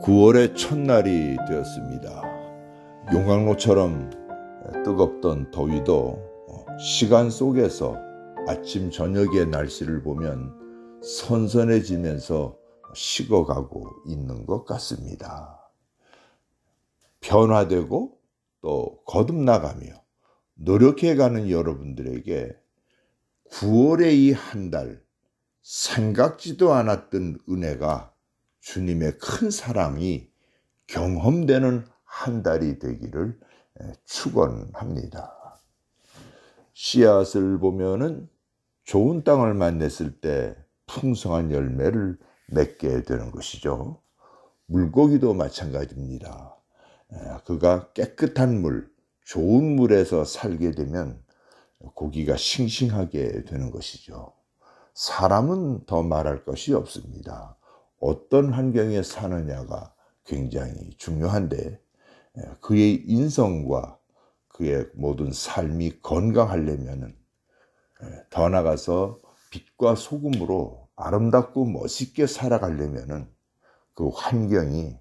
9월의 첫날이 되었습니다. 용광로처럼 뜨겁던 더위도 시간 속에서 아침 저녁의 날씨를 보면 선선해지면서 식어가고 있는 것 같습니다. 변화되고 또 거듭나가며 노력해가는 여러분들에게 9월의 이 한 달 생각지도 않았던 은혜가 주님의 큰 사랑이 경험되는 한 달이 되기를 축원합니다. 씨앗을 보면은 좋은 땅을 만났을 때 풍성한 열매를 맺게 되는 것이죠. 물고기도 마찬가지입니다. 그가 깨끗한 물, 좋은 물에서 살게 되면 고기가 싱싱하게 되는 것이죠. 사람은 더 말할 것이 없습니다. 어떤 환경에 사느냐가 굉장히 중요한데 그의 인성과 그의 모든 삶이 건강하려면 더 나아가서 빛과 소금으로 아름답고 멋있게 살아가려면 그 환경이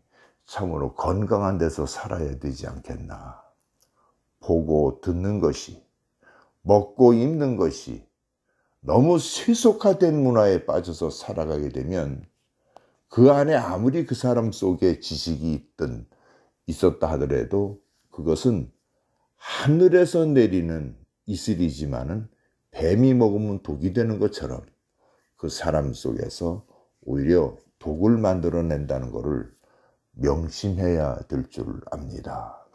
참으로 건강한 데서 살아야 되지 않겠나. 보고 듣는 것이, 먹고 입는 것이 너무 세속화된 문화에 빠져서 살아가게 되면 그 안에 아무리 그 사람 속에 지식이 있었다 하더라도 그것은 하늘에서 내리는 이슬이지만은 뱀이 먹으면 독이 되는 것처럼 그 사람 속에서 오히려 독을 만들어낸다는 것을 명심해야 될 줄 압니다.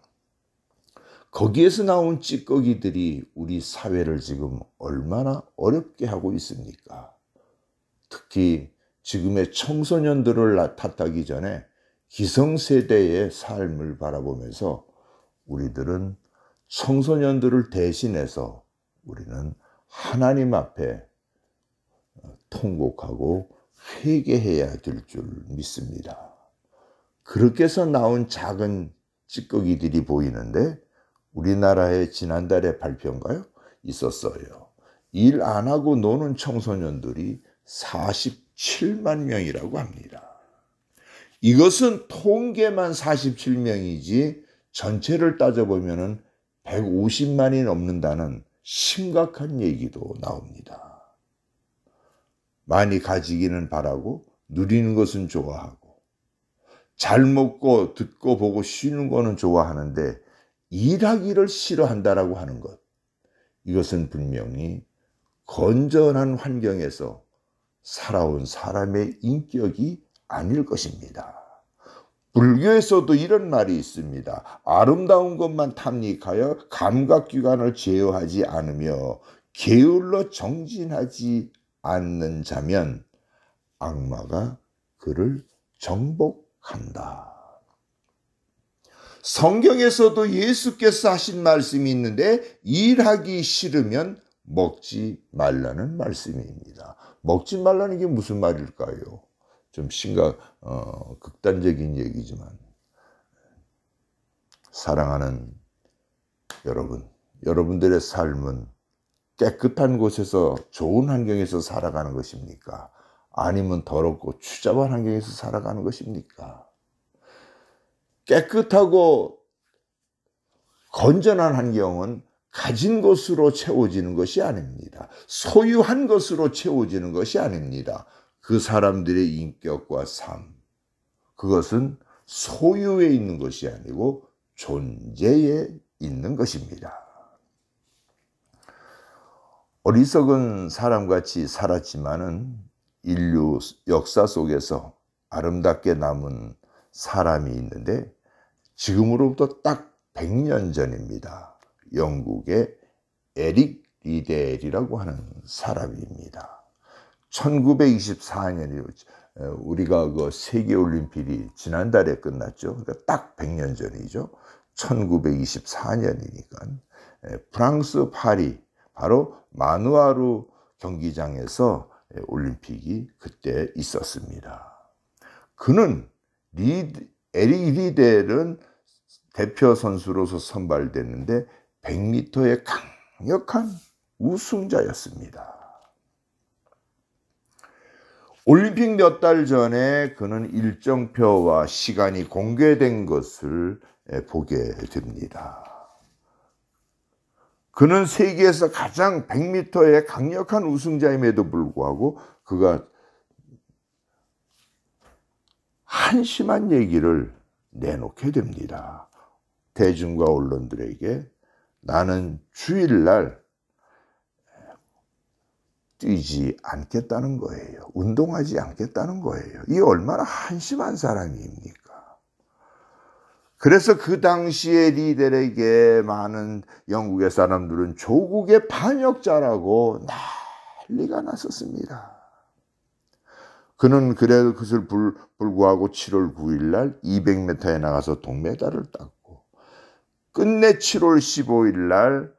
거기에서 나온 찌꺼기들이 우리 사회를 지금 얼마나 어렵게 하고 있습니까? 특히 지금의 청소년들을 탓하기 전에 기성세대의 삶을 바라보면서 우리들은 청소년들을 대신해서 우리는 하나님 앞에 통곡하고 회개해야 될 줄 믿습니다. 그렇게 해서 나온 작은 찌꺼기들이 보이는데 우리나라에 지난달에 발표인가요? 있었어요. 일 안 하고 노는 청소년들이 47만 명이라고 합니다. 이것은 통계만 47명이지 전체를 따져보면 150만이 넘는다는 심각한 얘기도 나옵니다. 많이 가지기는 바라고 누리는 것은 좋아하고 잘 먹고 듣고 보고 쉬는 거는 좋아하는데 일하기를 싫어한다라고 하는 것, 이것은 분명히 건전한 환경에서 살아온 사람의 인격이 아닐 것입니다. 불교에서도 이런 말이 있습니다. 아름다운 것만 탐닉하여 감각기관을 제어하지 않으며 게을러 정진하지 않는 자면 악마가 그를 정복한다. 성경에서도 예수께서 하신 말씀이 있는데 일하기 싫으면 먹지 말라는 말씀입니다. 먹지 말라는 게 무슨 말일까요? 좀 극단적인 얘기지만 사랑하는 여러분들의 삶은 깨끗한 곳에서 좋은 환경에서 살아가는 것입니까? 아니면 더럽고 추잡한 환경에서 살아가는 것입니까? 깨끗하고 건전한 환경은 가진 것으로 채워지는 것이 아닙니다. 소유한 것으로 채워지는 것이 아닙니다. 그 사람들의 인격과 삶, 그것은 소유에 있는 것이 아니고 존재에 있는 것입니다. 어리석은 사람같이 살았지만은 인류 역사 속에서 아름답게 남은 사람이 있는데 지금으로부터 딱 100년 전입니다. 영국의 에릭 리델이라고 하는 사람입니다. 1924년이요. 우리가 그 세계올림픽이 지난달에 끝났죠. 그러니까 딱 100년 전이죠. 1924년이니까 프랑스 파리 바로 마누아루 경기장에서 올림픽이 그때 있었습니다. 그는 에릭 리델은 대표 선수로서 선발됐는데 100m의 강력한 우승자였습니다. 올림픽 몇 달 전에 그는 일정표와 시간이 공개된 것을 보게 됩니다. 그는 세계에서 가장 100m의 강력한 우승자임에도 불구하고 그가 한심한 얘기를 내놓게 됩니다. 대중과 언론들에게 나는 주일날 뛰지 않겠다는 거예요. 운동하지 않겠다는 거예요. 이게 얼마나 한심한 사람입니까? 그래서 그 당시에 리der에게 많은 영국의 사람들은 조국의 반역자라고 난리가 났었습니다. 그는 그래도 그것을 불구하고 7월 9일 날 200m에 나가서 동메달을 땄고 끝내 7월 15일 날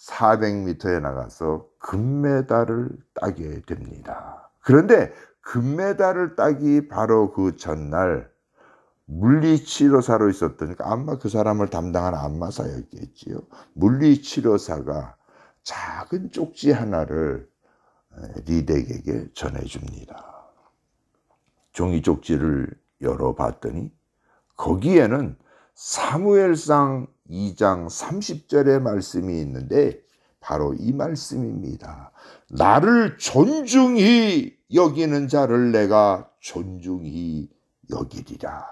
400m에 나가서 금메달을 따게 됩니다. 그런데 금메달을 따기 바로 그 전날 물리치료사로 있었던, 아마 그 사람을 담당한 안마사였겠지요. 물리치료사가 작은 쪽지 하나를 리덱에게 전해줍니다. 종이 쪽지를 열어봤더니 거기에는 사무엘상 2장 30절의 말씀이 있는데 바로 이 말씀입니다. 나를 존중히 여기는 자를 내가 존중히 여기리라.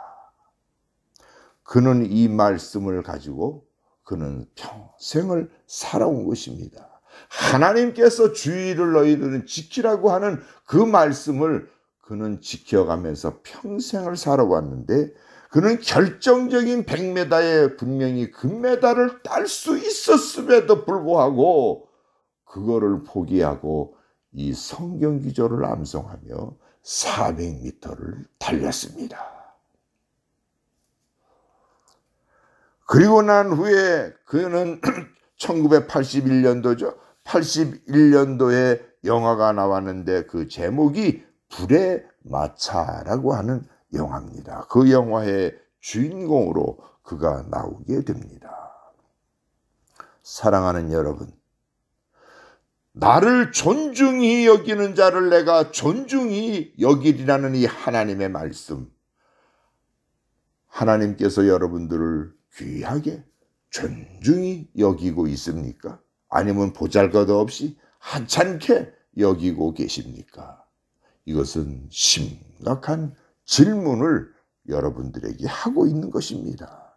그는 이 말씀을 가지고 그는 평생을 살아온 것입니다. 하나님께서 주의를 너희들은 지키라고 하는 그 말씀을 그는 지켜가면서 평생을 살아왔는데 그는 결정적인 100m에 분명히 금메달을 딸 수 있었음에도 불구하고 그거를 포기하고 이 성경 기조를 암송하며 400m를 달렸습니다. 그리고 난 후에 그는 1981년도죠. 81년도에 영화가 나왔는데 그 제목이 불의 마차라고 하는 영화입니다. 그 영화의 주인공으로 그가 나오게 됩니다. 사랑하는 여러분, 나를 존중히 여기는 자를 내가 존중히 여기리라는 이 하나님의 말씀, 하나님께서 여러분들을 귀하게 존중히 여기고 있습니까? 아니면 보잘것없이 하찮게 여기고 계십니까? 이것은 심각한 질문을 여러분들에게 하고 있는 것입니다.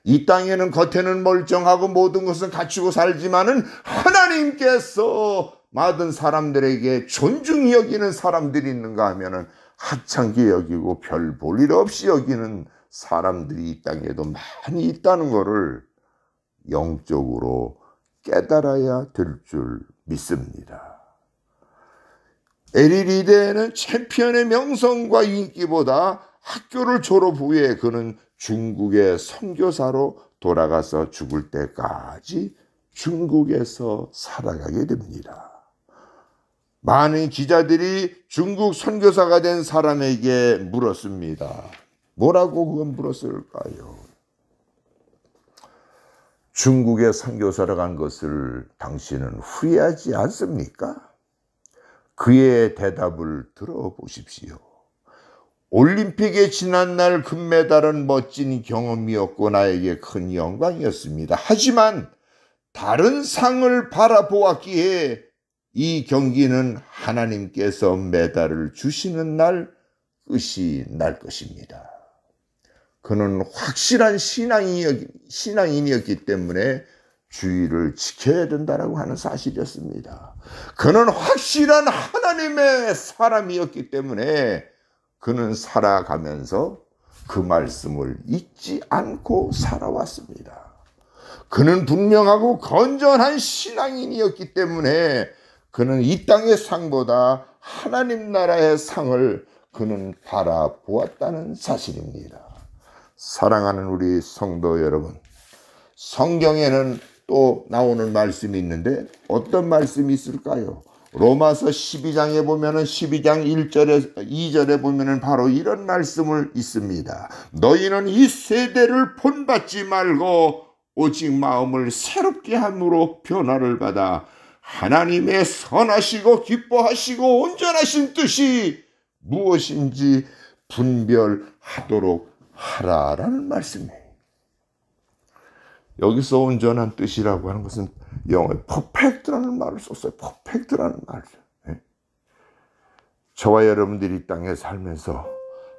이 땅에는 겉에는 멀쩡하고 모든 것은 갖추고 살지만은 하나님께서 많은 사람들에게 존중히 여기는 사람들이 있는가 하면은 하찮게 여기고 별 볼 일 없이 여기는 사람들이 이 땅에도 많이 있다는 것을 영적으로 깨달아야 될 줄 믿습니다. 에리 리데는 챔피언의 명성과 인기보다 학교를 졸업 후에 그는 중국의 선교사로 돌아가서 죽을 때까지 중국에서 살아가게 됩니다. 많은 기자들이 중국 선교사가 된 사람에게 물었습니다. 뭐라고 그건 물었을까요? 중국의 선교사로 간 것을 당신은 후회하지 않습니까? 그의 대답을 들어보십시오. 올림픽에 지난날 금메달은 멋진 경험이었고 나에게 큰 영광이었습니다. 하지만 다른 상을 바라보았기에 이 경기는 하나님께서 메달을 주시는 날 끝이 날 것입니다. 그는 확실한 신앙인이었기 때문에 주의를 지켜야 된다라고 하는 사실이었습니다. 그는 확실한 하나님의 사람이었기 때문에 그는 살아가면서 그 말씀을 잊지 않고 살아왔습니다. 그는 분명하고 건전한 신앙인이었기 때문에 그는 이 땅의 상보다 하나님 나라의 상을 그는 바라보았다는 사실입니다. 사랑하는 우리 성도 여러분, 성경에는 또 나오는 말씀이 있는데 어떤 말씀이 있을까요? 로마서 12장에 보면은 12장 1절에 2절에 보면은 바로 이런 말씀을 있습니다. 너희는 이 세대를 본받지 말고 오직 마음을 새롭게 함으로 변화를 받아 하나님의 선하시고 기뻐하시고 온전하신 뜻이 무엇인지 분별하도록 하라라는 말씀이에요. 여기서 온전한 뜻이라고 하는 것은 영어에 퍼펙트라는 말을 썼어요. 퍼펙트라는 말이죠. 저와 여러분들이 이 땅에 살면서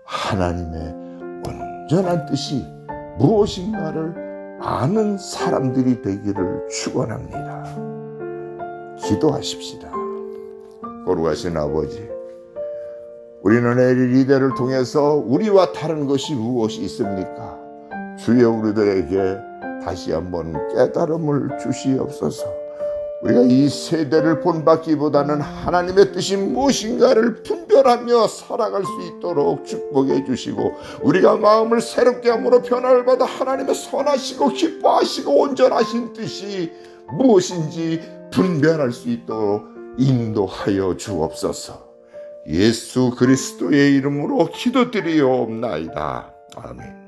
하나님의 온전한 뜻이 무엇인가를 아는 사람들이 되기를 축원합니다. 기도하십시다. 거룩하신 아버지, 우리는 내일 이대를 통해서 우리와 다른 것이 무엇이 있습니까? 주여, 우리들에게 다시 한번 깨달음을 주시옵소서. 우리가 이 세대를 본받기보다는 하나님의 뜻이 무엇인가를 분별하며 살아갈 수 있도록 축복해 주시고, 우리가 마음을 새롭게 함으로 변화를 받아 하나님의 선하시고 기뻐하시고 온전하신 뜻이 무엇인지 분별할 수 있도록 인도하여 주옵소서. 예수 그리스도의 이름으로 기도드리옵나이다. 아멘.